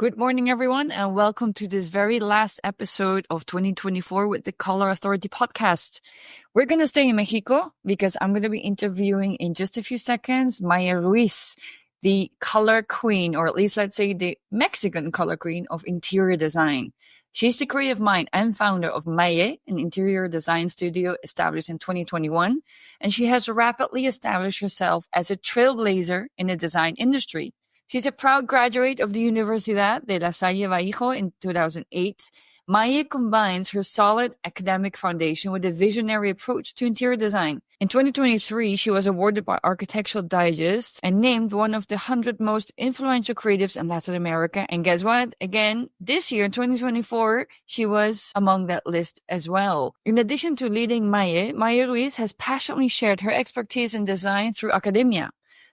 Good morning, everyone, and welcome to this very last episode of 2024 with the Color Authority podcast. We're going to stay in Mexico because I'm going to be interviewing in just a few seconds Maye Ruiz, the color queen, or at least let's say the Mexican color queen of interior design. She's the creative mind and founder of Maye, an interior design studio established in 2021, and she has rapidly established herself as a trailblazer in the design industry. She's a proud graduate of the Universidad de la Salle Bajío in 2008. Maye combines her solid academic foundation with a visionary approach to interior design. In 2023, she was awarded by Architectural Digest and named one of the 100 most influential creatives in Latin America. And guess what? Again, this year, in 2024, she was among that list as well. In addition to leading Maye Ruiz has passionately shared her expertise in design through academia.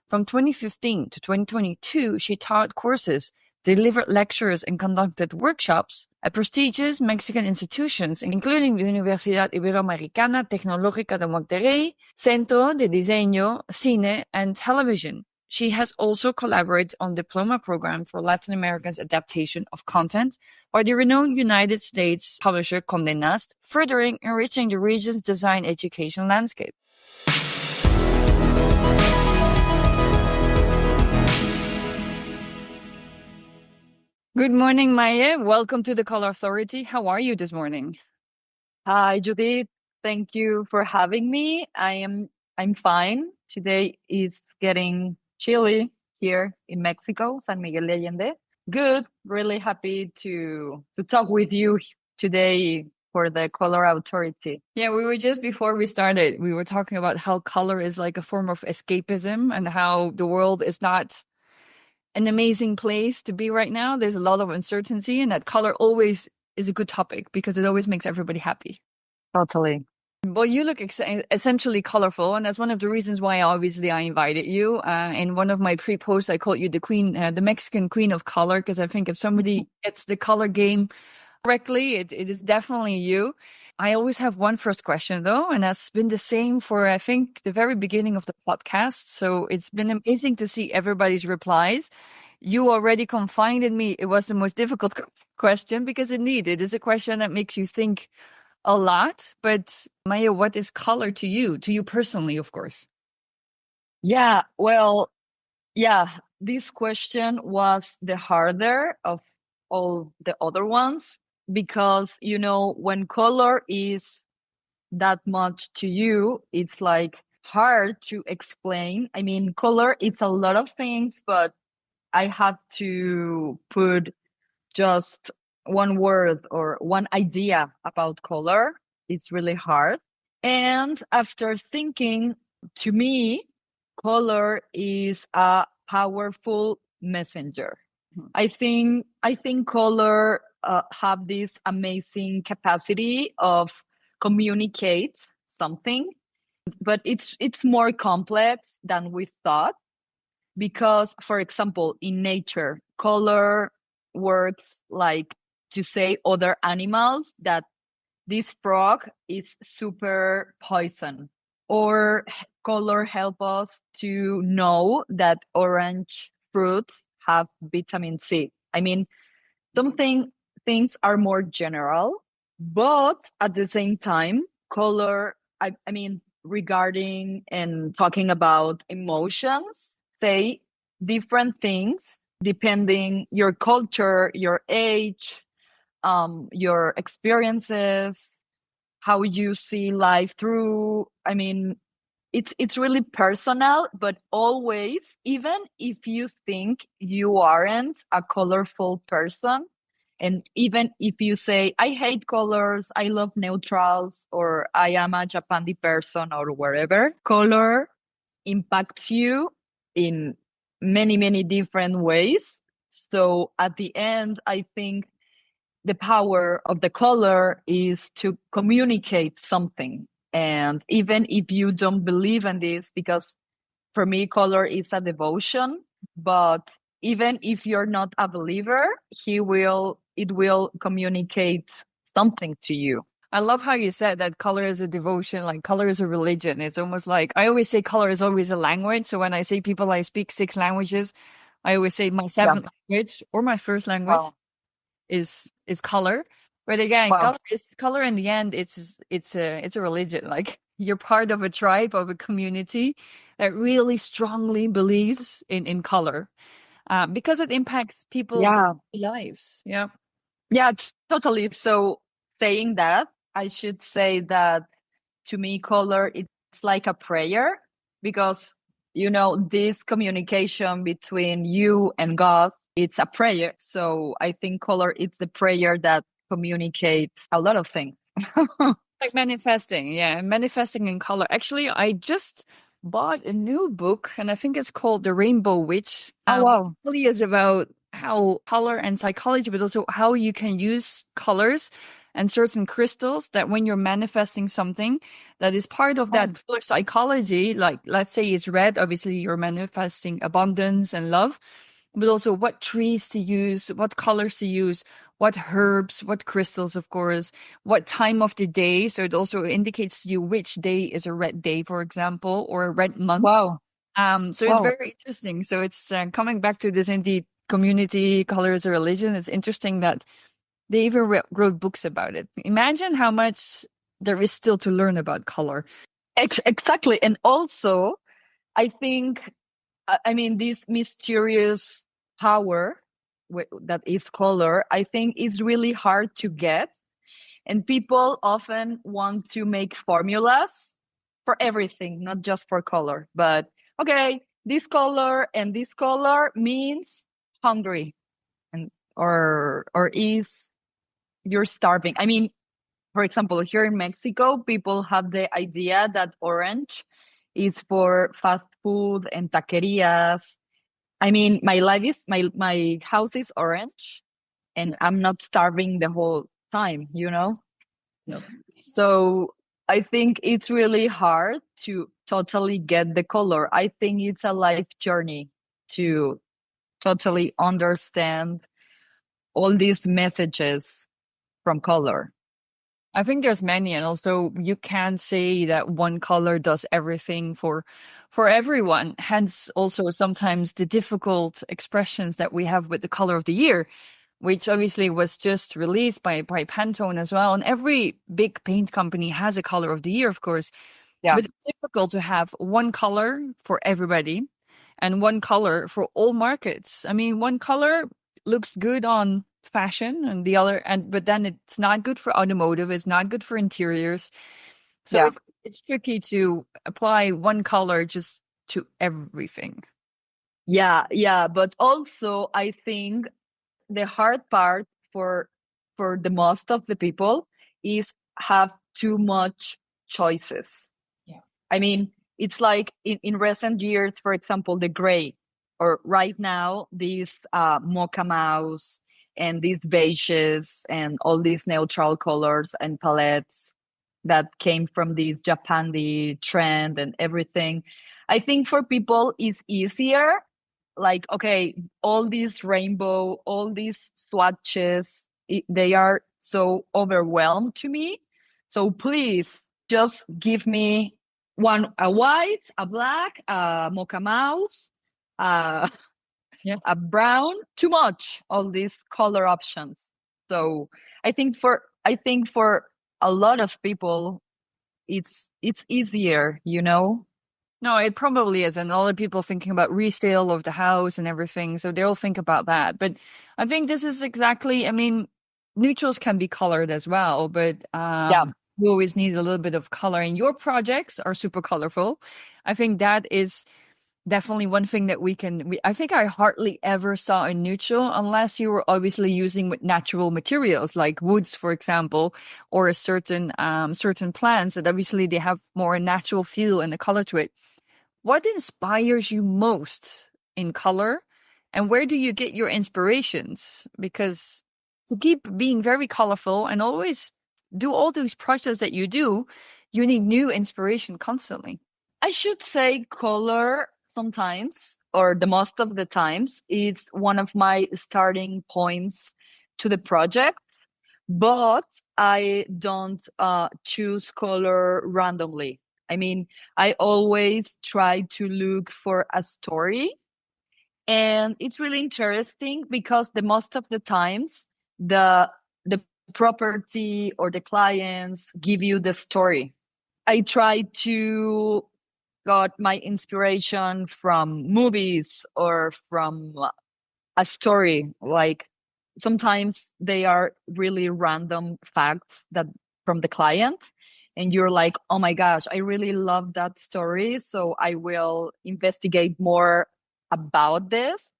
From 2015 to 2022, she taught courses, delivered lectures, and conducted workshops at prestigious Mexican institutions, including the Universidad Iberoamericana Tecnológica de Monterrey, Centro de Diseño, Cine, and Television. She has also collaborated on diploma program for Latin America's adaptation of content by the renowned United States publisher Condé Nast, furthering enriching the region's design education landscape. Good morning, Maye. Welcome to the Color Authority. How are you this morning? Hi, Judith. Thank you for having me. I'm fine. Today is getting chilly here in Mexico, San Miguel de Allende. Good. Really happy to talk with you today for the Color Authority. Yeah, we were just before we started, we were talking about how color is like a form of escapism and how the world is not an amazing place to be right now. There's a lot of uncertainty, and that color always is a good topic because it always makes everybody happy. Totally. Well, you look essentially colorful, and that's one of the reasons why obviously I invited you. In one of my pre-posts, I called you the queen, the Mexican queen of color, because I think if somebody gets the color game correctly, it is definitely you. I always have one first question though, and that's been the same for, I think, the very beginning of the podcast. So it's been amazing to see everybody's replies. You already confided me it was the most difficult question because indeed it is a question that makes you think a lot. But Maye, what is color to you personally, of course? Yeah, well, this question was the harder of all the other ones. Because, when color is that much to you, it's like hard to explain. I mean, color, it's a lot of things, but I have to put just one word or one idea about color. It's really hard. And after thinking, to me, color is a powerful messenger. I think color have this amazing capacity of communicate something, but it's more complex than we thought. Because, for example, in nature, color works like to say other animals that this frog is super poison, or color help us to know that orange fruits have vitamin C. I mean, things are more general, but at the same time, color, I mean, regarding and talking about emotions, say different things depending your culture, your age, your experiences, how you see life through. I mean, it's really personal, but always, even if you think you aren't a colorful person, and even if you say, I hate colors, I love neutrals, or I am a Japandi person, or wherever, color impacts you in many, many different ways. So at the end, I think the power of the color is to communicate something. And even if you don't believe in this, because for me, color is a devotion, but even if you're not a believer, it will communicate something to you. I love how you said that color is a devotion, like color is a religion. It's almost like, I always say color is always a language. So when I say people, I speak 6 languages, I always say my Yeah. seventh language or my first language Wow. is color. But again, Wow. color in the end, it's a religion. Like you're part of a tribe, of a community that really strongly believes in color, because it impacts people's Yeah. lives. Yeah. Yeah, totally. So saying that, I should say that to me, color, it's like a prayer because, this communication between you and God, it's a prayer. So I think color, it's the prayer that communicates a lot of things. Like manifesting, yeah, manifesting in color. Actually, I just bought a new book, and I think it's called The Rainbow Witch. Oh, wow. Really is about how color and psychology, but also how you can use colors and certain crystals that when you're manifesting something that is part of Oh, that color psychology, like let's say it's red, obviously you're manifesting abundance and love, but also what trees to use, what colors to use, what herbs, what crystals, of course, what time of the day. So it also indicates to you which day is a red day, for example, or a red month. wow. So it's Wow. very interesting. So it's coming back to this indeed community, color as a religion. It's interesting that they even wrote books about it. Imagine how much there is still to learn about color. Exactly. And also, I think, I mean, this mysterious power that is color, I think is really hard to get. And people often want to make formulas for everything, not just for color. But okay, this color and this color means hungry and or is you're starving. I mean, for example, here in Mexico, people have the idea that orange is for fast food and taquerias. I mean, my house is orange and I'm not starving the whole time. No. So I think it's really hard to totally get the color. I think it's a life journey to totally understand all these messages from color. I think there's many, and also you can't say that one color does everything for everyone. Hence, also sometimes the difficult expressions that we have with the color of the year, which obviously was just released by Pantone as well. And every big paint company has a color of the year, of course. Yeah, But it's difficult to have one color for everybody and one color for all markets. I mean, one color looks good on fashion and the other, and but then it's not good for automotive, it's not good for interiors. So yeah. it's tricky to apply one color just to everything. Yeah, yeah, but also I think the hard part for the most of the people is have too much choices. Yeah. I mean, it's like in recent years, for example, the gray, or right now, these mocha mouse and these beiges and all these neutral colors and palettes that came from this Japandi trend and everything. I think for people it's easier. Like, okay, all these rainbow, all these swatches, they are so overwhelmed to me. So please just give me a white, a black, a mocha mouse, uh, Yeah. a brown. Too much, all these color options. So I think for a lot of people, it's easier. No, it probably is. And a lot of people thinking about resale of the house and everything. So they'll think about that. But I think this is exactly, I mean, neutrals can be colored as well, but Yeah, you always need a little bit of color. And your projects are super colorful. I think that is definitely one thing that I think I hardly ever saw a neutral unless you were obviously using with natural materials like woods, for example, or a certain plants that obviously they have more a natural feel and a color to it. What inspires you most in color, and where do you get your inspirations? Because to keep being very colorful and always do all those projects that you do, you need new inspiration constantly. I should say color sometimes, or the most of the times, it's one of my starting points to the project, but I don't choose color randomly. I mean, I always try to look for a story, And it's really interesting because the most of the times the property or the clients give you the story. I try to got my inspiration from movies or from a story. Like sometimes they are really random facts that from the client, and you're like, oh my gosh, I really love that story, so I will investigate more about this.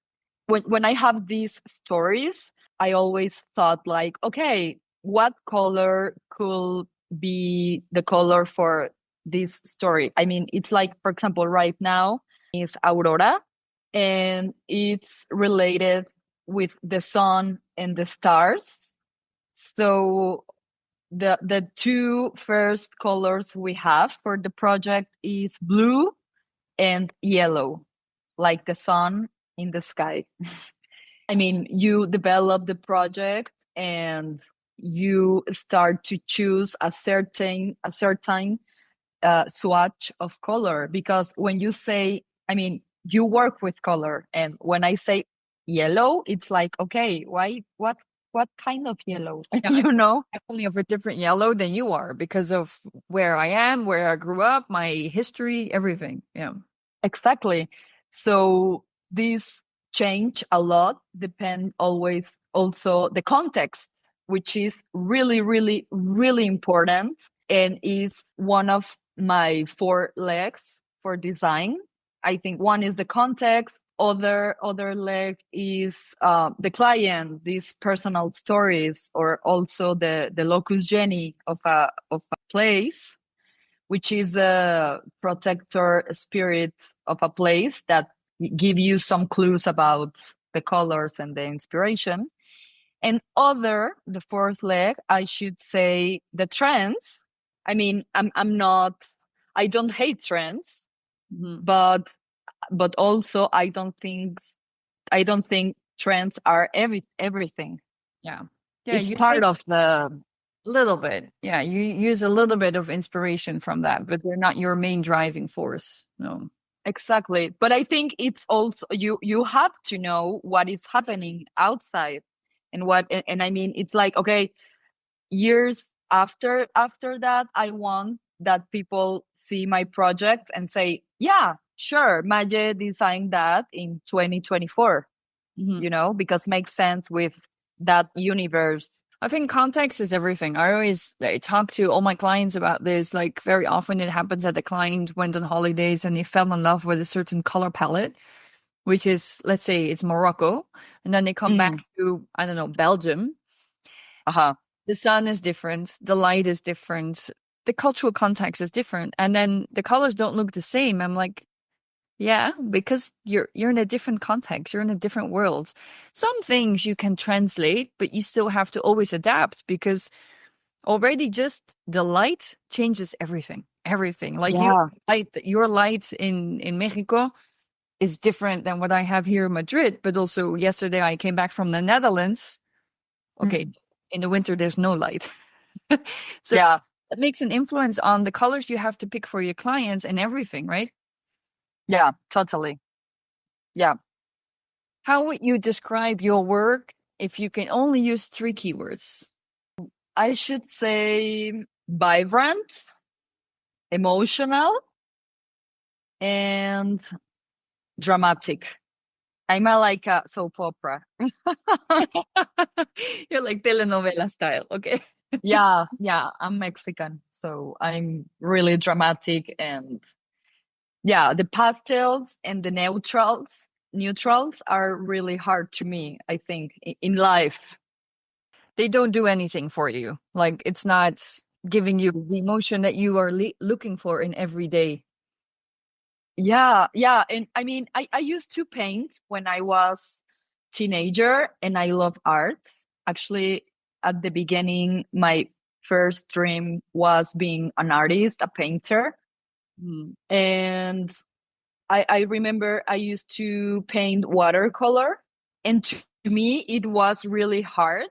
When I have these stories, I always thought like, okay, what color could be the color for this story? I mean, it's like, for example, right now is Aurora, and it's related with the sun and the stars. So the two first colors we have for the project is blue and yellow, like the sun in the sky. I mean, you develop the project and you start to choose a certain swatch of color, because when you say, I mean, you work with color, and when I say yellow, it's like, okay, why, what kind of yellow? Yeah, You know? definitely of a different yellow than you are because of where I am, where I grew up, my history, everything. Yeah. Exactly. So these change a lot, depend always also the context, which is really, really, really important and is one of my four legs for design. I think one is the context, other leg is the client, these personal stories, or also the locus geni of a place, which is a protector spirit of a place that give you some clues about the colors and the inspiration. And the fourth leg, I should say, the trends. I mean, I'm not, I don't hate trends, Mhm. but also I don't think trends are everything. Yeah. Yeah. It's You part take of the. a little bit. Yeah. You use a little bit of inspiration from that, but they're not your main driving force. No. Exactly. But I think it's also, you have to know what is happening outside, and I mean, it's like, okay, years after that, I want that people see my project and say, yeah, sure, Maye designed that in 2024, Mhm. because makes sense with that universe. I think context is everything. I always talk to all my clients about this. Like very often it happens that the client went on holidays and they fell in love with a certain color palette, which is, let's say it's Morocco. And then they come back Mm, to, I don't know, Belgium. uh-huh. The sun is different. The light is different. The cultural context is different. And then the colors don't look the same. I'm like, yeah, because you're in a different context. You're in a different world. Some things you can translate, but you still have to always adapt because already just the light changes everything. Everything. Like Yeah. your light in Mexico is different than what I have here in Madrid. But also yesterday I came back from the Netherlands. Okay, Mm, in the winter there's no light. So yeah. it makes an influence on the colors you have to pick for your clients and everything, right? Yeah, totally. Yeah. How would you describe your work if you can only use three keywords? I should say vibrant, emotional, and dramatic. I'm like a soap opera. You're like telenovela style, okay? Yeah, yeah, I'm Mexican, so I'm really dramatic, and yeah, the pastels and the neutrals are really hard to me, I think, in life. They don't do anything for you. Like it's not giving you the emotion that you are looking for in every day. Yeah, yeah, and I mean, I used to paint when I was teenager, and I love art. Actually, at the beginning, my first dream was being an artist, a painter. Mm. And I remember I used to paint watercolor, and to me, it was really hard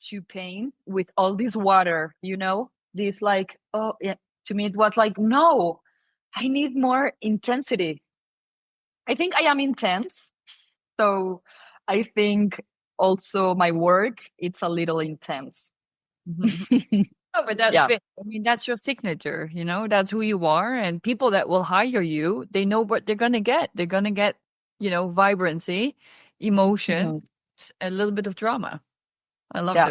to paint with all this water, this like, oh, yeah, to me, it was like, no, I need more intensity. I think I am intense, So I think also my work, it's a little intense. Mhm. Oh, but that Yeah. fit. I mean, that's your signature, that's who you are. And people that will hire you, they know what they're gonna get. They're gonna get, vibrancy, emotion, Mhm. a little bit of drama. I love Yeah.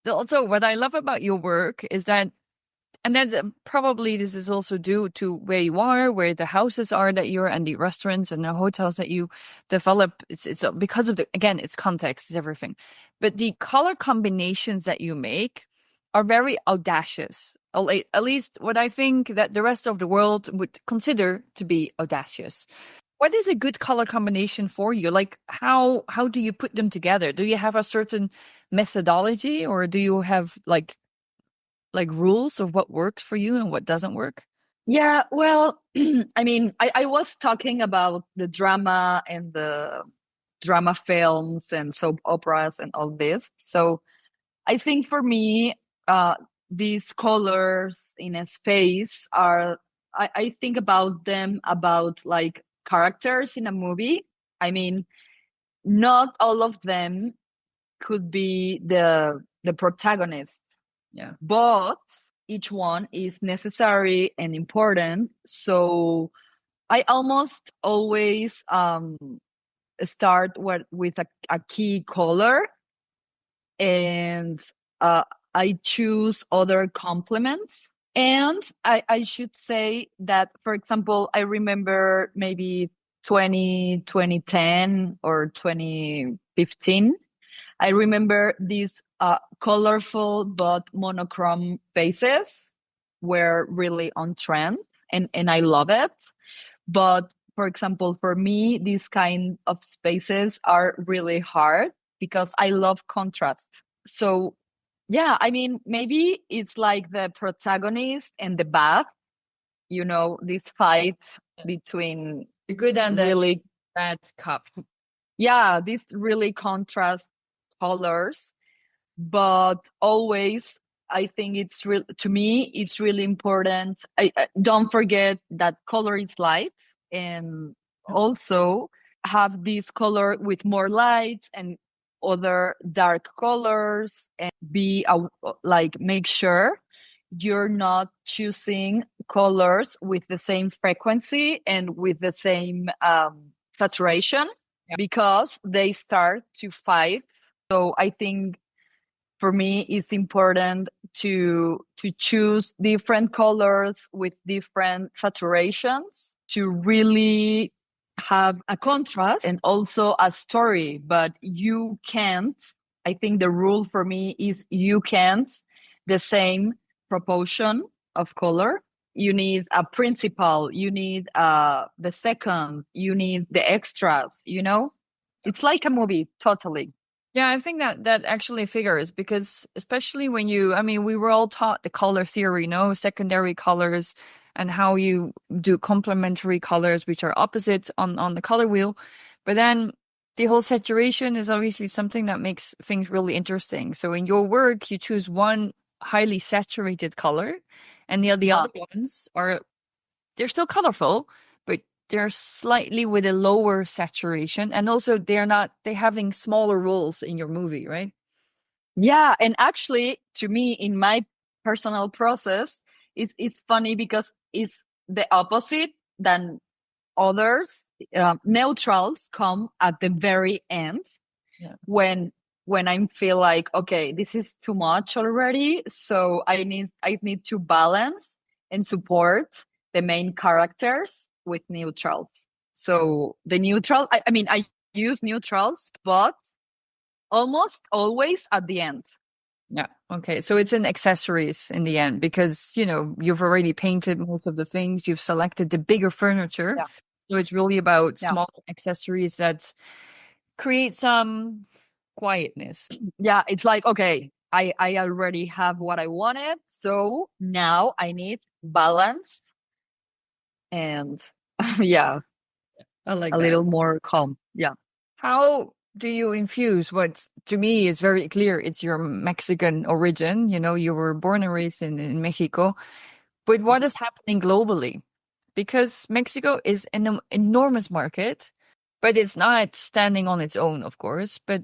those. Also, what I love about your work is that, and then probably this is also due to where you are, where the houses are that you're, and the restaurants and the hotels that you develop. It's because of again, it's context, it's everything. But the color combinations that you make are very audacious. At least what I think that the rest of the world would consider to be audacious. What is a good color combination for you? Like how do you put them together? Do you have a certain methodology, or do you have like rules of what works for you and what doesn't work? Yeah, well, I mean, I was talking about the drama and the drama films and soap operas and all this. So I think for me, these colors in a space are, I think about them about like characters in a movie. I mean, not all of them could be the protagonist, Yeah. but each one is necessary and important. So I almost always start with a key color, and uh, I choose other complements. And I should say that, for example, I remember maybe 2010 or 2015. I remember these colorful but monochrome faces were really on trend, and I love it. But for example, for me, these kind of spaces are really hard because I love contrast. So yeah, I mean, maybe it's like the protagonist and the bad, this fight between The good and the really, bad cup. yeah, these really contrast colors. But always, I think it's real to me, it's really important. I don't forget that color is light, and also have this color with more light and other dark colors, and like make sure you're not choosing colors with the same frequency and with the same saturation, Yeah. because they start to fight. So I think for me it's important to choose different colors with different saturations to really have a contrast and also a story. But you can't, I think the rule for me is you can't the same proportion of color. You need a principal, you need the second, you need the extras, it's like a movie, totally. Yeah, I think that actually figures because especially when I mean, we were all taught the color theory, no secondary colors and how you do complementary colors, which are opposites on the color wheel. But then the whole saturation is obviously something that makes things really interesting. So in your work, you choose one highly saturated color, and the Uh-huh. other ones are they're still colorful, but they're slightly with a lower saturation. And also they're having smaller roles in your movie, right? Yeah, and actually, to me, in my personal process, it's funny because it's the opposite than others. Neutrals come at the very end, Yeah. when I feel like, okay, this is too much already, so I need to balance and support the main characters with neutrals. So the neutral, I mean, I use neutrals, but almost always at the end. Yeah. Okay. So it's in accessories in the end because, you've already painted most of the things, you've selected the bigger furniture. Yeah. So it's really about Yeah. small accessories that create some quietness. Yeah, it's like, okay, I already have what I wanted, so now I need balance and yeah, I like a that. little more calm. Yeah. How do you infuse what to me is very clear? It's your Mexican origin. You were born and raised in Mexico, but what is happening globally? Because Mexico is an enormous market, But it's not standing on its own, of course. But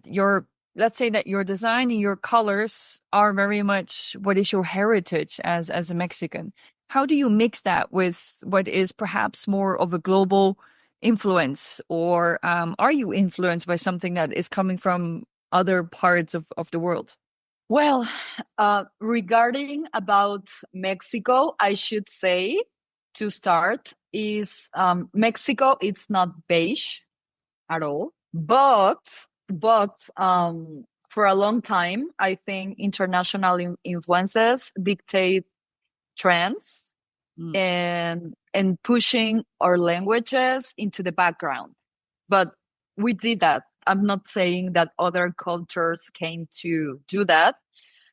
let's say that your design and your colors are very much what is your heritage as a Mexican. How do you mix that with what is perhaps more of a global influence, or are you influenced by something that is coming from other parts of the world? Well, regarding about Mexico, I should say to start is Mexico. It's not beige at all, but for a long time, I think international influences dictate trends Mm. and pushing our languages into the background. But we did that. I'm not saying that other cultures came to do that,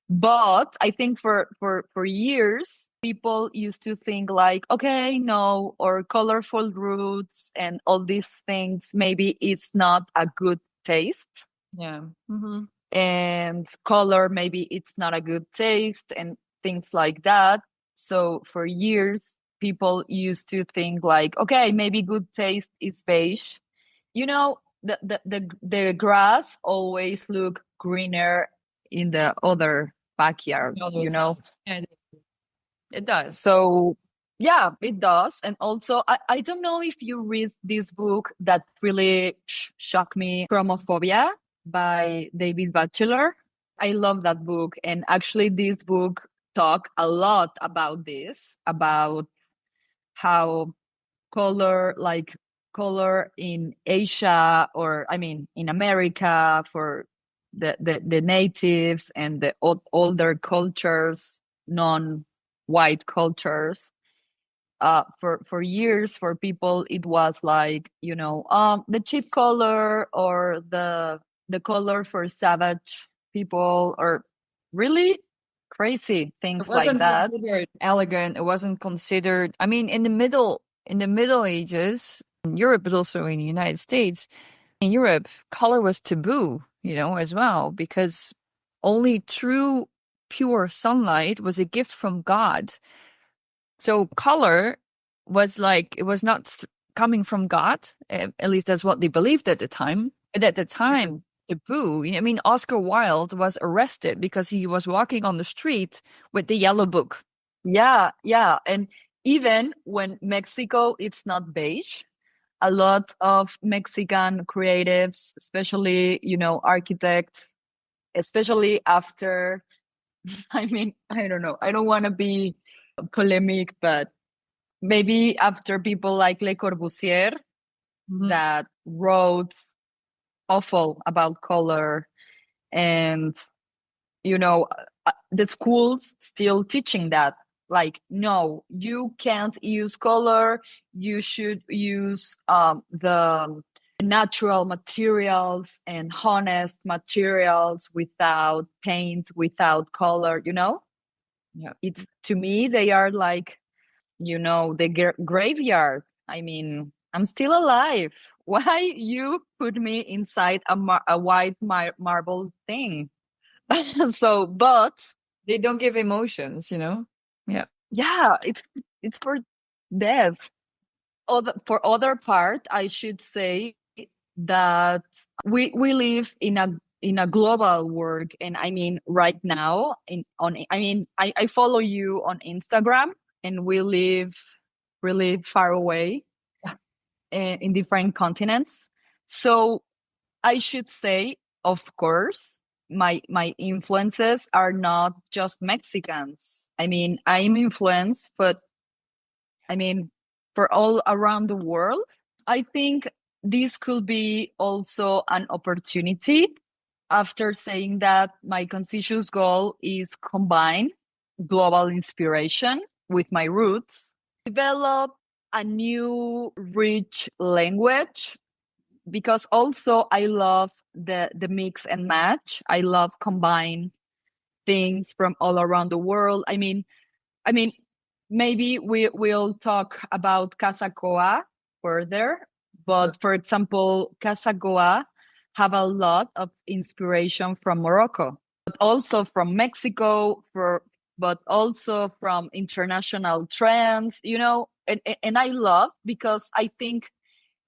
but I think for years people used to think like, okay, no, or colorful roots and all these things, maybe it's not a good taste, Yeah. Mm-hmm. and color, maybe it's not a good taste, and things like that. So for years people used to think like, okay, maybe good taste is beige. You know, the grass always look greener in the other backyard, All you those know. Yeah, it does. So yeah, it does. And also I don't know if you read this book that really shocked me, Chromophobia by David Batchelor. I love that book, and actually this book talk a lot about this, about how color, like color in Asia, or I mean in America, for the natives and the older cultures, non-white cultures. For years, for people, it was like, you know, the cheap color, or the color for savage people, or really crazy It things like wasn't that. considered elegant. It wasn't considered. I mean, in the Middle Ages, in Europe, but also in the United States, in Europe, color was taboo, as well, because only true, pure sunlight was a gift from God. So color was like, it was not coming from God. At least that's what they believed at the time. But at the time, taboo. I mean, Oscar Wilde was arrested because he was walking on the street with the yellow book. Yeah, yeah. And even when Mexico, it's not beige, a lot of Mexican creatives, especially, you know, architects, especially after, I mean, I don't know, I don't want to be polemic, but maybe after people like Le Corbusier Mhm. that wrote awful about color, and you know, the schools still teaching that, like, no, you can't use color, you should use the natural materials and honest materials, without paint, without color, you know. Yeah. It's, to me, they are like, you know, the graveyard. I mean, I'm still alive. Why you put me inside a white marble thing? So, but They don't give emotions. Yeah. yeah, it's for death. For other part, I should say that we live in a global world, and I mean right now I follow you on Instagram, and we live really far away, in different continents. So I should say, of course, my influences are not just Mexicans. I mean, I'm influenced, but I mean, for all around the world. I think this could be also an opportunity. After saying that, my conscious goal is combine global inspiration with my roots, develop a new rich language, because also I love the mix and match. I love combine things from all around the world. I mean, maybe we'll talk about Casacoa further, Yeah. but for example, Casacoa have a lot of inspiration from Morocco, but also from Mexico, but also from international trends, you know, and I love, because I think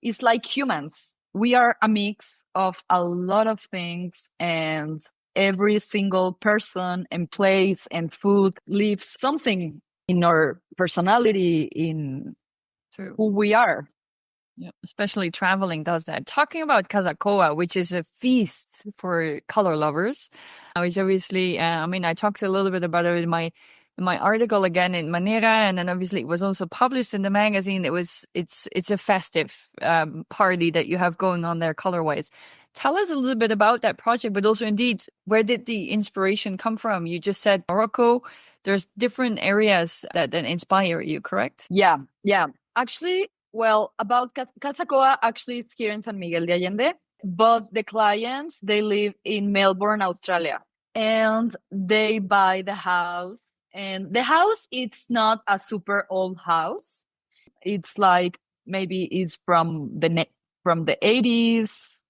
it's like humans. we are a mix of a lot of things, and every single person and place and food leaves something in our personality, in True. who we are. Yeah, especially traveling does that. Talking about Casacoa, which is a feast for color lovers, which obviously, I mean, I talked a little bit about it in my article again in Manera, and then obviously it was also published in the magazine. It's a festive party that you have going on there color-wise. Tell us a little bit about that project, but also indeed, where did the inspiration come from? You just said Morocco. There's different areas that inspire you, correct? Yeah, yeah. Actually, well, about Casacoa, actually, it's here in San Miguel de Allende, but the clients, they live in Melbourne, Australia, and they buy the house. And the house, it's not a super old house. It's like maybe it's from the 80s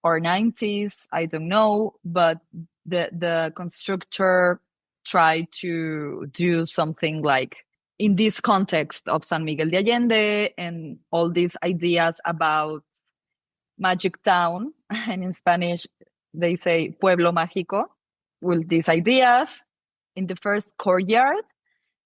or 90s, I don't know, but the constructor tried to do something like in this context of San Miguel de Allende and all these ideas about magic town, and in Spanish they say pueblo mágico. With these ideas, in the first courtyard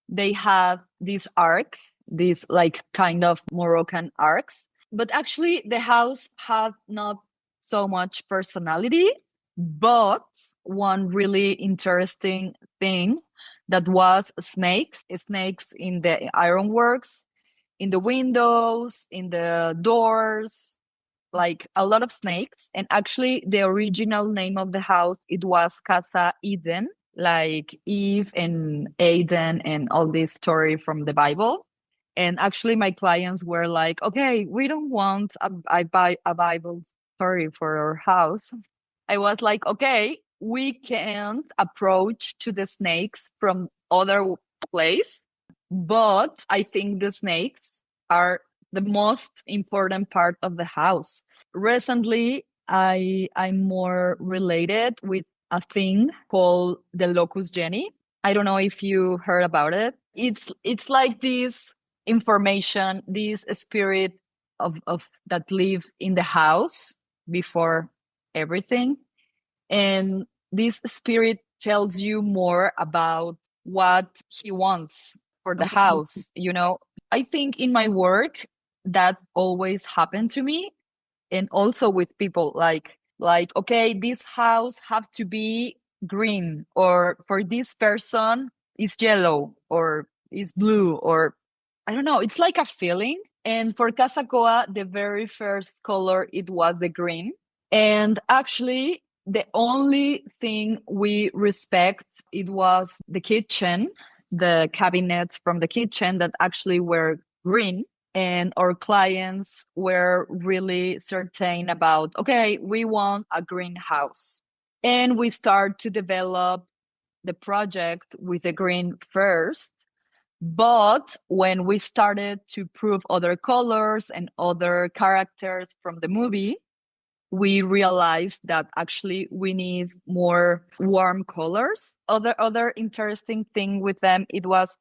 they have these arcs, these like kind of Moroccan arcs, but actually the house had not so much personality. But one really interesting thing, that was snakes in the ironworks, in the windows, in the doors, like a lot of snakes. And actually the original name of the house, it was Casa Eden, like Eve and Aiden and all this story from the Bible. And actually my clients were like, okay, we don't want a Bible story for our house. I was like, okay, we can't approach to the snakes from other place, but I think the snakes are the most important part of the house. Recently, I'm more related with a thing called the locus geni. I don't know if you heard about it. It's like this information, this spirit of that live in the house before everything. And this spirit tells you more about what he wants for the house. I think in my work that always happened to me, and also with people, like okay, this house have to be green, or for this person is yellow or is blue, or I don't know, it's like a feeling. And for Casacoa, the very first color, it was the green. And actually the only thing we respect, it was the kitchen, the cabinets from the kitchen that actually were green. And our clients were really certain about, okay, we want a greenhouse. And we start to develop the project with the green first. But when we started to prove other colors and other characters from the movie, we realized that actually we need more warm colors. Other interesting thing with them, it was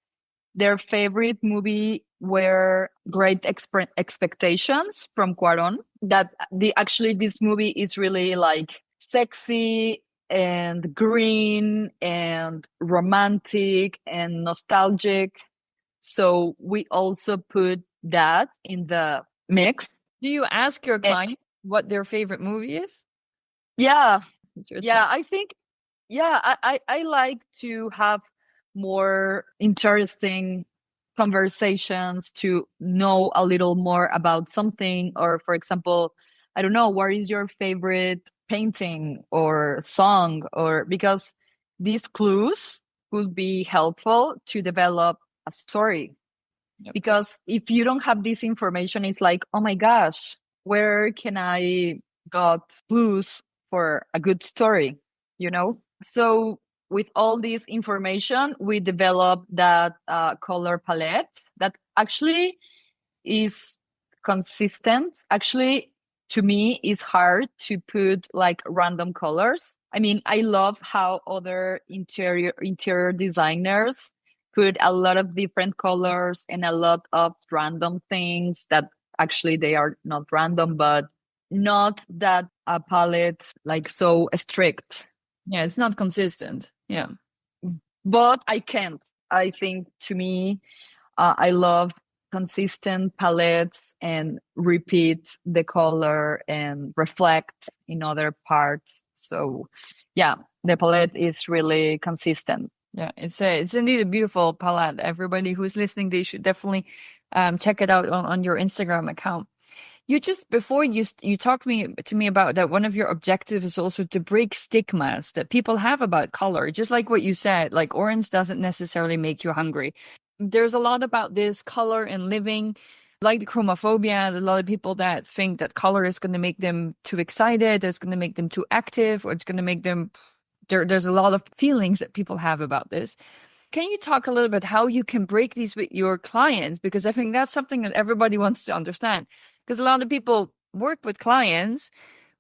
their favorite movie were Great Expectations from Cuarón. That actually this movie is really like sexy and green and romantic and nostalgic. So we also put that in the mix. Do you ask your client what their favorite movie is? Yeah. Yeah, I think, I like to have more interesting conversations to know a little more about something. Or, for example, I don't know, what is your favorite painting or song? Or because these clues could be helpful to develop a story. Yep. Because if you don't have this information, it's like, oh my gosh, where can I got clues for a good story, So with all this information, we developed that color palette that actually is consistent. Actually, to me, it's hard to put like random colors. I mean, I love how other interior designers put a lot of different colors and a lot of random things that actually they are not random, but not that a palette like so strict. Yeah, it's not consistent. Yeah. But I can't. I think to me, I love consistent palettes and repeat the color and reflect in other parts. So yeah, the palette is really consistent. Yeah, it's indeed a beautiful palette. Everybody who's listening, they should definitely check it out on your Instagram account. You just before you talked to me about that one of your objectives is also to break stigmas that people have about color. Just like what you said, like orange doesn't necessarily make you hungry. There's a lot about this color and living, like the chromophobia. There's a lot of people that think that color is going to make them too excited, it's going to make them too active, or it's going to make them there's a lot of feelings that people have about this. Can you talk a little bit how you can break these with your clients? Because I think that's something that everybody wants to understand. Because a lot of people work with clients,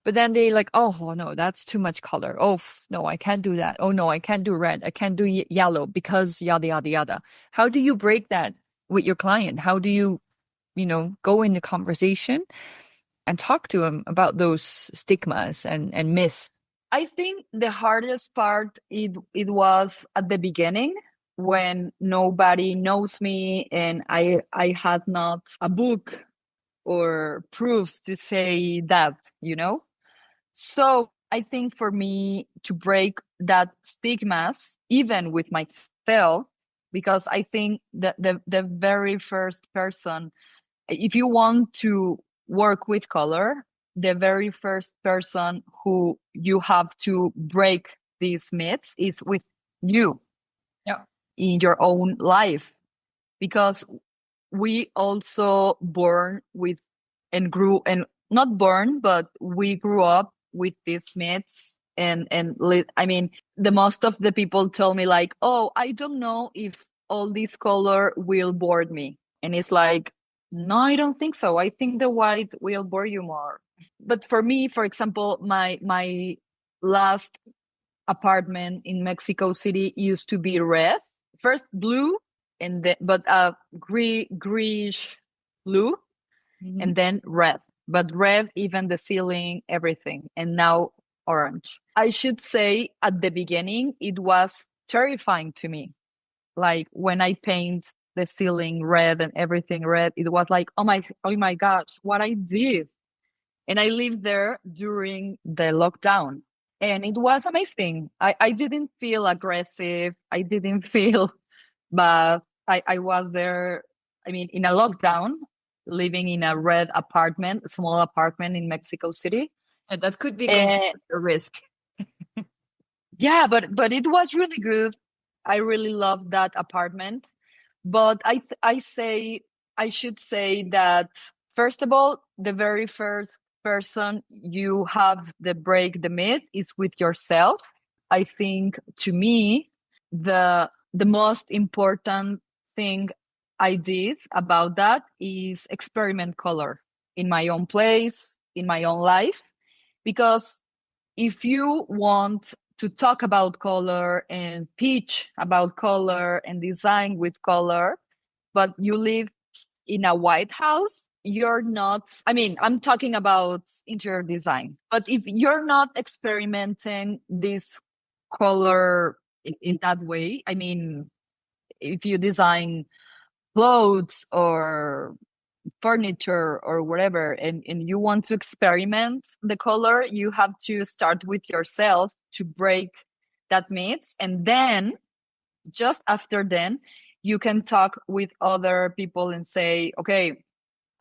but then they like, oh, well, no, that's too much color. Oh, no, I can't do that. Oh, no, I can't do red. I can't do yellow because yada, yada, yada. How do you break that with your client? How do you, go in the conversation and talk to them about those stigmas and myths? I think the hardest part it was at the beginning when nobody knows me and I had not a book or proofs to say that, you know? So I think for me to break that stigmas, even with myself, because I think that the very first person, if you want to work with color, the very first person who you have to break these myths is with you. Yeah. In your own life, because we also born with and grew and not born, but we grew up with these myths I mean, the most of the people told me like, oh, I don't know if all this color will bore me. And it's like, no, I don't think so. I think the white will bore you more. But for me, for example, my last apartment in Mexico City used to be red. First blue and then but greenish blue Mm-hmm. and then red. But red, even the ceiling, everything. And now orange. I should say at the beginning, it was terrifying to me. Like when I paint the ceiling red and everything red, it was like, oh my gosh, what I did. And I lived there during the lockdown. And it was amazing. I didn't feel aggressive. I didn't feel bad. I was there, I mean, in a lockdown, living in a red apartment, a small apartment in Mexico City. And that could be considered And a risk. yeah, but it was really good. I really loved that apartment. But I should say that first of all, the very first person you have to break the myth is with yourself. I think to me, the most important thing I did about that is experiment color in my own place, in my own life, because if you want to talk about color and pitch about color and design with color, but you live in a white house, you're not, I mean, I'm talking about interior design, but if you're not experimenting this color in that way, I mean, if you design clothes or furniture or whatever and you want to experiment the color, you have to start with yourself to break that myth, and then just after then you can talk with other people and say, okay,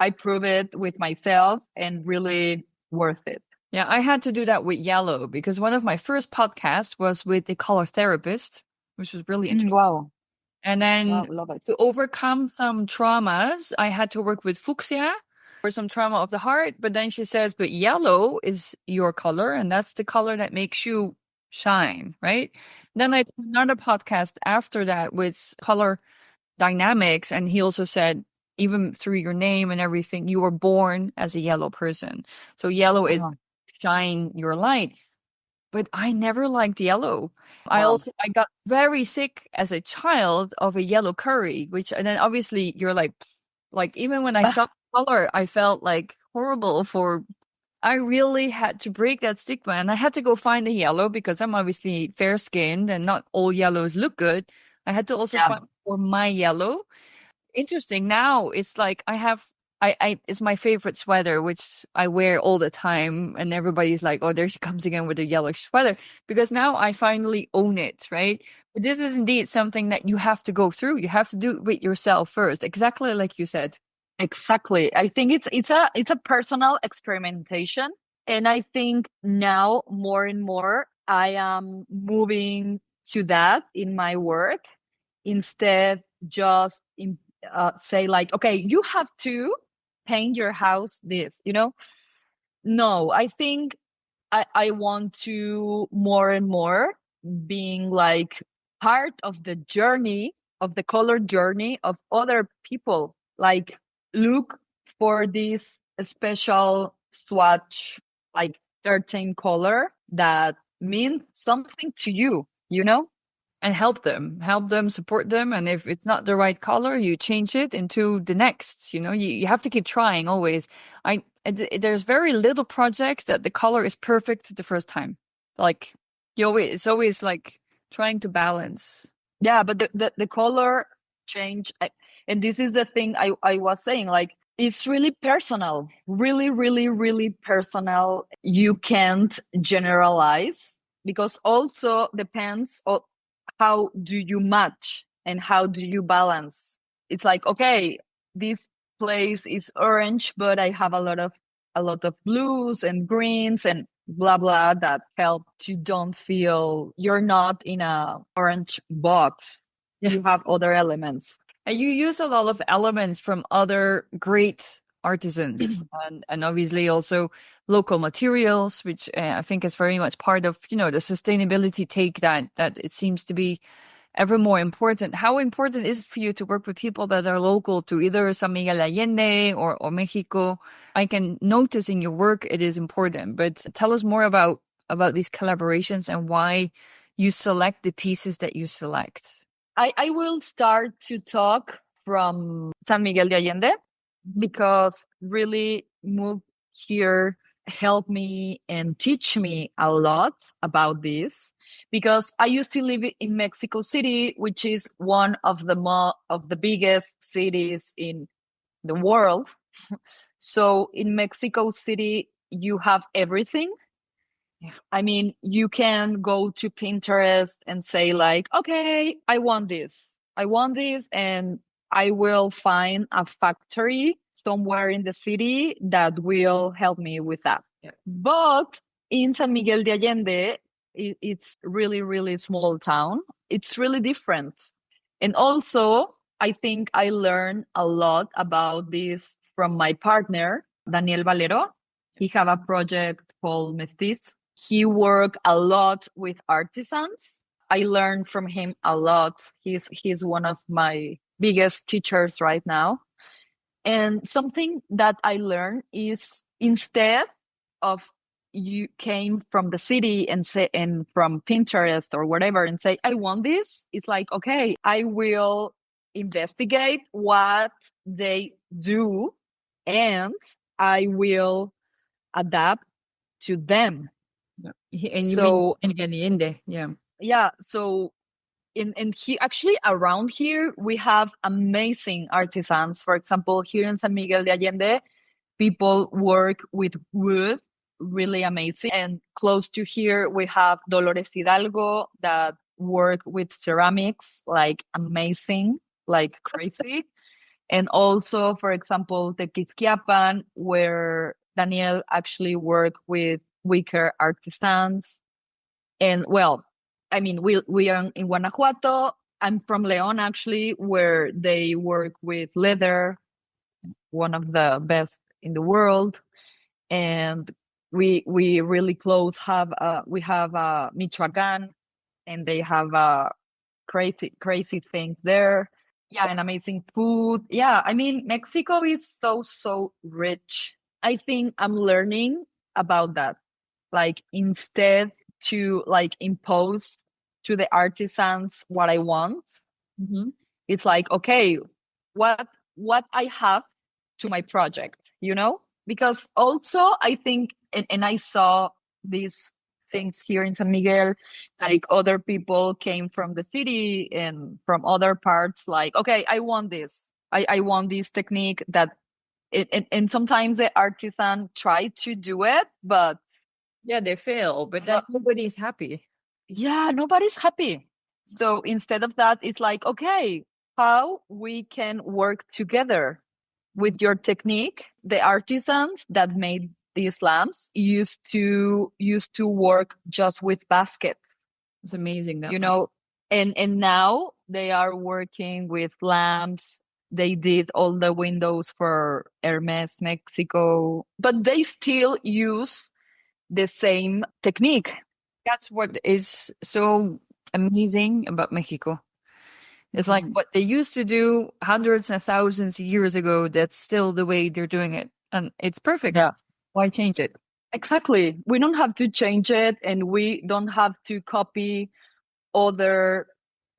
I prove it with myself and really worth it. Yeah, I had to do that with yellow because one of my first podcasts was with a color therapist, which was really interesting. Wow. And Wow, then love it. to overcome some traumas, I had to work with fuchsia for some trauma of the heart. But then she says, but yellow is your color, and that's the color that makes you shine, right? Then I did another podcast after that with color dynamics, and he also said, even through your name and everything, you were born as a yellow person. So yellow is Wow. shine your light. But I never liked yellow. Wow. I got very sick as a child of a yellow curry, which and then obviously you're like even when I felt color, I felt like horrible for I really had to break that stigma, and I had to go find a yellow because I'm obviously fair skinned and not all yellows look good. I had to also Yeah, find for my yellow. Interesting. Now it's like I it's my favorite sweater, which I wear all the time, and everybody's like, "Oh, there she comes again with a yellow sweater," because now I finally own it, right? But this is indeed something that you have to go through. You have to do it with yourself first, exactly like you said. exactly. I think it's a personal experimentation, and I think now more and more I am moving to that in my work instead just say like, okay, you have to paint your house this, No, I think I want to more and more being like part of the journey of the color journey of other people. Like look for this special swatch, like certain color that means something to you, you know? And help them, support them. And if it's not the right color, you change it into the next. You have to keep trying always. There's very little projects that the color is perfect the first time. Like it's always like trying to balance. Yeah, but the color change, and this is the thing I was saying, like it's really personal, really, really, really personal. You can't generalize because also depends on how do you match and how do you balance. It's like, okay, this place is orange, but I have a lot of blues and greens and blah blah that help to don't feel you're not in a orange box. Yeah. You have other elements. And you use a lot of elements from other great artisans and obviously also local materials, which I think is very much part of, the sustainability take that it seems to be ever more important. How important is it for you to work with people that are local to either San Miguel Allende or Mexico? I can notice in your work it is important, but tell us more about these collaborations and why you select the pieces that you select. I will start to talk from San Miguel de Allende because really move here helped me and teach me a lot about this because I used to live in Mexico City, which is one of the biggest cities in the world. So in Mexico City, you have everything. Yeah. I mean, you can go to Pinterest and say like, okay, I want this. I want this, and I will find a factory somewhere in the city that will help me with that. Yeah. But in San Miguel de Allende, it's really, really small town. It's really different. And also, I think I learned a lot about this from my partner, Daniel Valero. He have a project called Mestiz. He worked a lot with artisans. I learned from him a lot. He's one of my biggest teachers right now. And something that I learned is instead of you came from the city and say and from Pinterest or whatever and say, I want this, it's like, okay, I will investigate what they do and I will adapt to them. Yeah. And you mean So Allende, yeah. yeah, so in he actually around here we have amazing artisans. For example, here in San Miguel de Allende, people work with wood, really amazing. And close to here we have Dolores Hidalgo that work with ceramics, like amazing, like crazy. And also, for example, Tequisquiapan, where Daniel actually worked with wicker artisans. And well, I mean, we are in Guanajuato. I'm from León, actually, where they work with leather, one of the best in the world. And we really close have we have Michoacán, and they have crazy things there. Yeah, and amazing food. Yeah, I mean, Mexico is so rich. I think I'm learning about that. Like instead to like impose to the artisans what I want, Mhm. it's like, okay, what I have to my project, you know? Because also I think, and I saw these things here in San Miguel, like other people came from the city and from other parts, like, okay, I want this. I want this technique that and sometimes the artisan try to do it, but Yeah, they fail, but then nobody's happy. yeah, nobody's happy. So instead of that, it's like, okay, how we can work together with your technique. The artisans that made these lamps used to work just with baskets, It's amazing that you know, and now they are working with lamps. They did all the windows for Hermes Mexico, but they still use the same technique. that's what is so amazing about Mexico. It's like Mhm. what they used to do hundreds and thousands of years ago, that's still the way they're doing it. And it's perfect. Yeah. Why change it? Exactly. We don't have to change it, and we don't have to copy other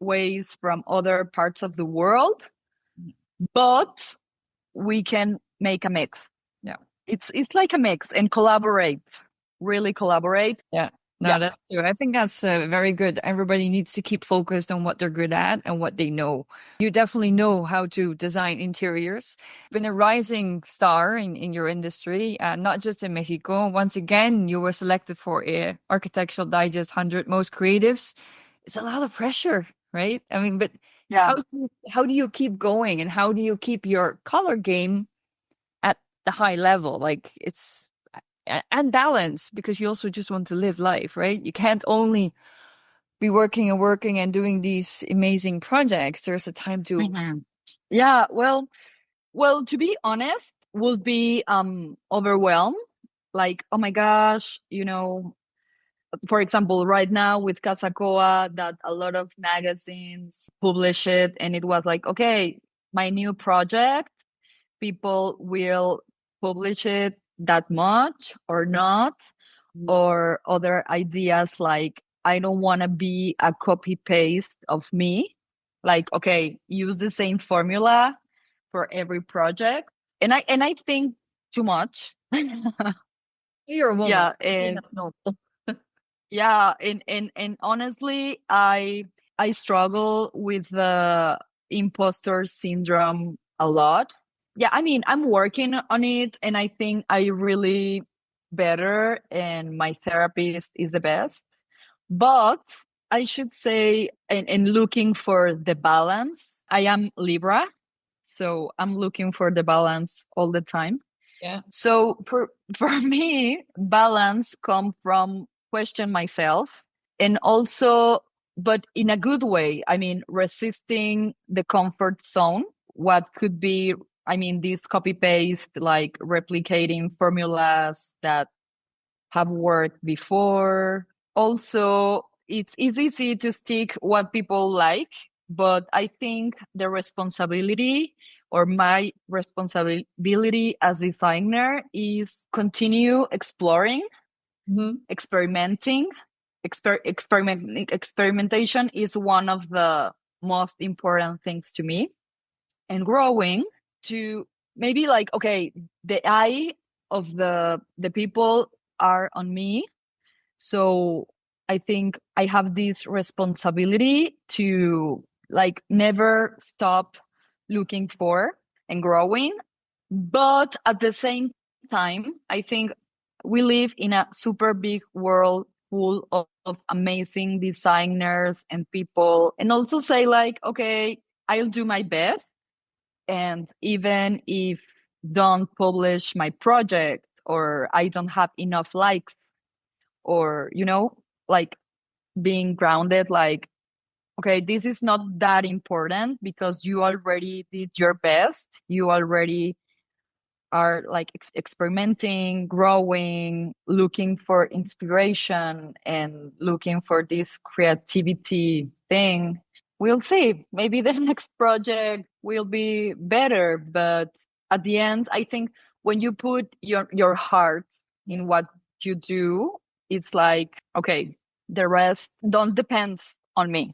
ways from other parts of the world, but we can make a mix. Yeah. It's like a mix and collaborate, really collaborate. Yeah. No, Yeah. that's true. I think that's very good. Everybody needs to keep focused on what they're good at and what they know. You definitely know how to design interiors. Been a rising star in your industry, not just in Mexico. Once again, you were selected for a Architectural Digest 100 Most Creatives. It's a lot of pressure, right? I mean, but Yeah. how do you keep going and how do you keep your color game at the high level? Like it's and balance because you also just want to live life, right? You can't only be working and working and doing these amazing projects. There's a time to Mhm. Yeah. Well, to be honest, would be overwhelmed. Like, oh my gosh, for example, right now with Casacoa, that a lot of magazines publish it, and it was like, okay, my new project, people will publish it that much or not, or other ideas like, I don't want to be a copy paste of me. Like, okay, use the same formula for every project. And I think too much. you're a woman. Yeah, I think and that's normal. yeah, and honestly, I struggle with the imposter syndrome a lot. Yeah, I mean, I'm working on it, and I think I really better, and my therapist is the best. But I should say, and looking for the balance. I am Libra, so I'm looking for the balance all the time. Yeah. So for me, balance come from question myself, and also, but in a good way. I mean, resisting the comfort zone. What could be, I mean, this copy paste, like replicating formulas that have worked before. Also, it's easy to stick what people like, but I think the responsibility, or my responsibility as designer, is continue exploring, Hmm. experimenting. Experimentation is one of the most important things to me, and growing to maybe like, okay, the eye of the people are on me, so I think I have this responsibility to like never stop looking for and growing. But at the same time, I think we live in a super big world full of amazing designers and people, and also say like, okay, I'll do my best. And even if don't publish my project, or I don't have enough likes, or like being grounded, like, okay, this is not that important because you already did your best, you already are like experimenting, growing, looking for inspiration, and looking for this creativity thing. We'll see, maybe the next project will be better, but at the end, I think when you put your heart in what you do, it's like, okay, the rest don't depend on me.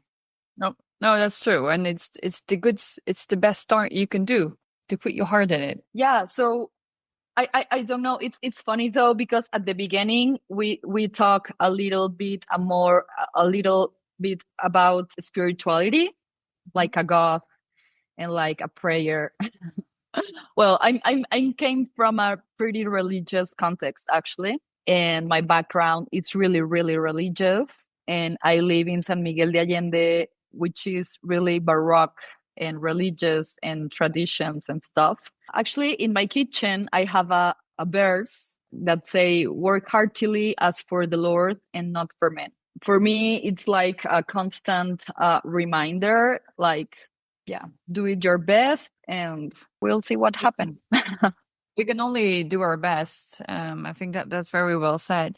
No, no, that's true. And it's the best start you can do to put your heart in it. Yeah, so I don't know. It's funny though, because at the beginning we talk a little bit about spirituality, like a god and like a prayer. Well, I came from a pretty religious context actually, and my background is really religious. And I live in San Miguel de Allende, which is really baroque and religious and traditions and stuff. Actually, in my kitchen, I have a verse that say, "Work heartily as for the Lord and not for men." For me, it's like a constant reminder, like, yeah, do it your best and we'll see what happens. We can only do our best. I think that that's very well said.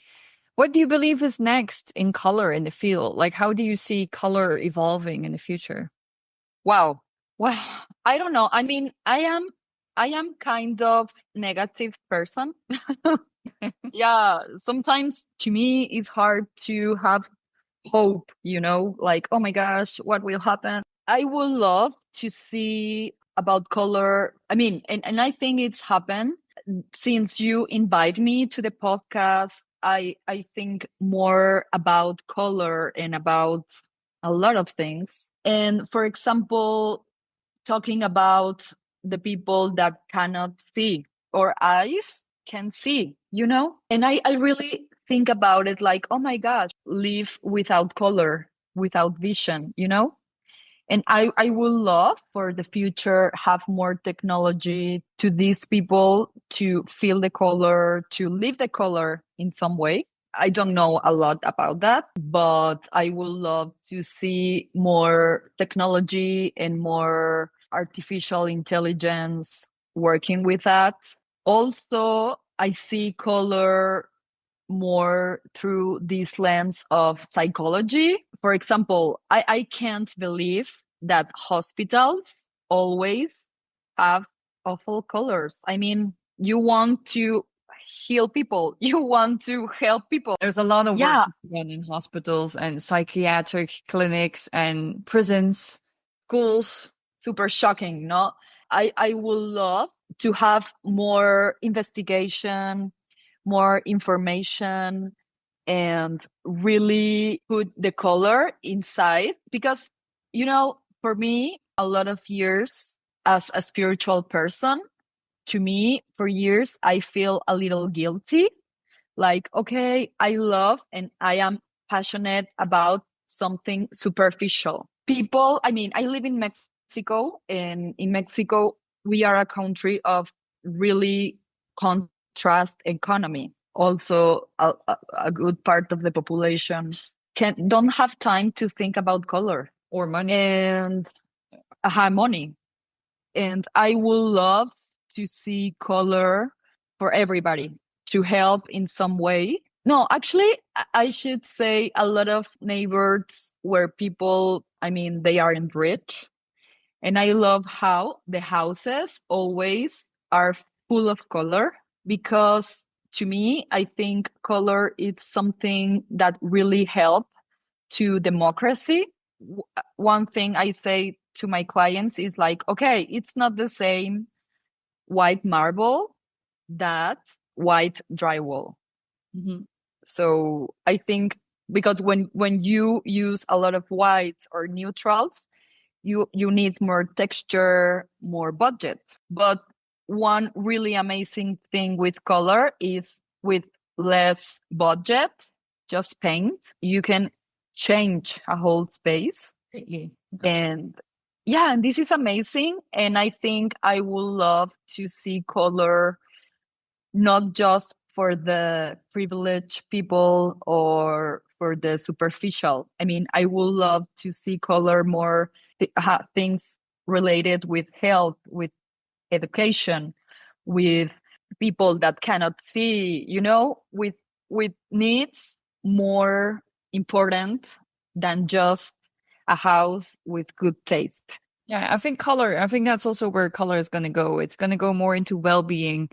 What do you believe is next in color in the field? Like, how do you see color evolving in the future? Wow. Well, I don't know. I mean, I am kind of negative person. Yeah, sometimes to me it's hard to have hope, like, oh my gosh, what will happen? I would love to see about color. I mean, and I think it's happened since you invite me to the podcast. I think more about color and about a lot of things. And for example, talking about the people that cannot see or eyes can see, And I really think about it like, oh my gosh, live without color, without vision, And I would love for the future have more technology to these people to feel the color, to live the color in some way. I don't know a lot about that, but I would love to see more technology and more artificial intelligence working with that. Also, I see color more through this lens of psychology. For example, I can't believe that hospitals always have awful colors. I mean, you want to heal people, you want to help people. There's a lot of work Yeah, to be done in hospitals and psychiatric clinics and prisons, schools. super shocking, no? I would love to have more investigation, more information, and really put the color inside. Because, for me, a lot of years as a spiritual person, to me, for years, I feel a little guilty. Like, okay, I love and I am passionate about something superficial. People, I mean, I live in Mexico, and in Mexico, we are a country of really contrast economy. Also, a good part of the population don't have time to think about color Or money. and money. And I would love to see color for everybody to help in some way. No, actually, I should say a lot of neighbors where people, I mean, they aren't rich. And I love how the houses always are full of color, because to me, I think color is something that really help to democracy. One thing I say to my clients is like, okay, it's not the same white marble that white drywall. Mhm. So I think, because when you use a lot of whites or neutrals, you need more texture, more budget. But one really amazing thing with color is, with less budget, just paint, you can change a whole space. Greatly. And yeah, and this is amazing. And I think I would love to see color not just for the privileged people or for the superficial. I mean, I would love to see color more things related with health, with education, with people that cannot see, with needs more important than just a house with good taste. Yeah, I think color, I think that's also where color is going to go. It's going to go more into well-being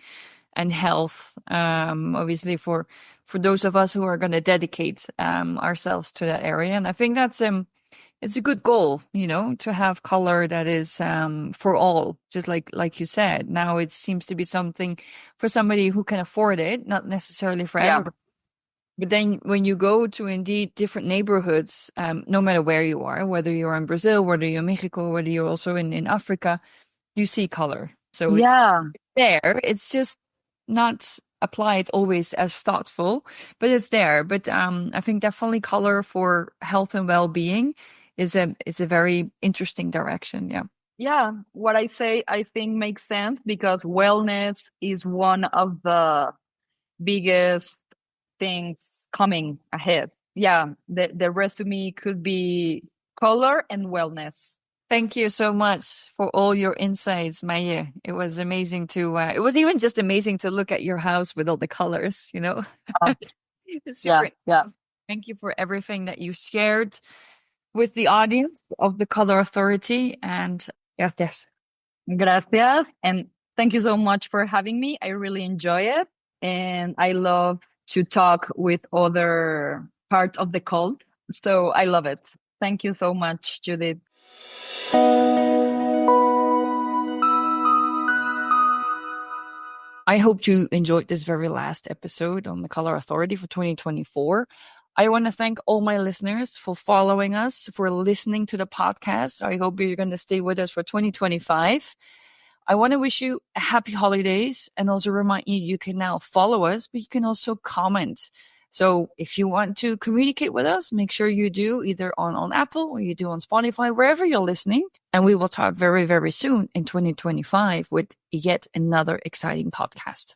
and health. Obviously for those of us who are going to dedicate ourselves to that area. And I think that's it's a good goal, to have color that is for all, just like you said. Now it seems to be something for somebody who can afford it, not necessarily for Yeah. everybody. But then when you go to indeed different neighborhoods, no matter where you are, whether you're in Brazil, whether you're in Mexico, whether you're also in Africa, you see color. So it's Yeah. there. It's just not applied always as thoughtful, but it's there. But I think definitely color for health and well-being is a very interesting direction. Yeah. Yeah. What I say, I think makes sense because wellness is one of the biggest things coming ahead. Yeah. The resume could be color and wellness. Thank you so much for all your insights, Maye. It was amazing it was even just amazing to look at your house with all the colors, Uh, It's yeah. super. Yeah. Thank you for everything that you shared with the audience of the Color Authority. And yes, yes. Gracias. And thank you so much for having me. I really enjoy it. And I love to talk with other part of the cult. So I love it. Thank you so much, Judith. I hope you enjoyed this very last episode on the Color Authority for 2024. I want to thank all my listeners for following us, for listening to the podcast. I hope you're going to stay with us for 2025. I want to wish you happy holidays and also remind you you can now follow us, but you can also comment. So if you want to communicate with us, make sure you do either on Apple or you do on Spotify, wherever you're listening. And we will talk very, very soon in 2025 with yet another exciting podcast.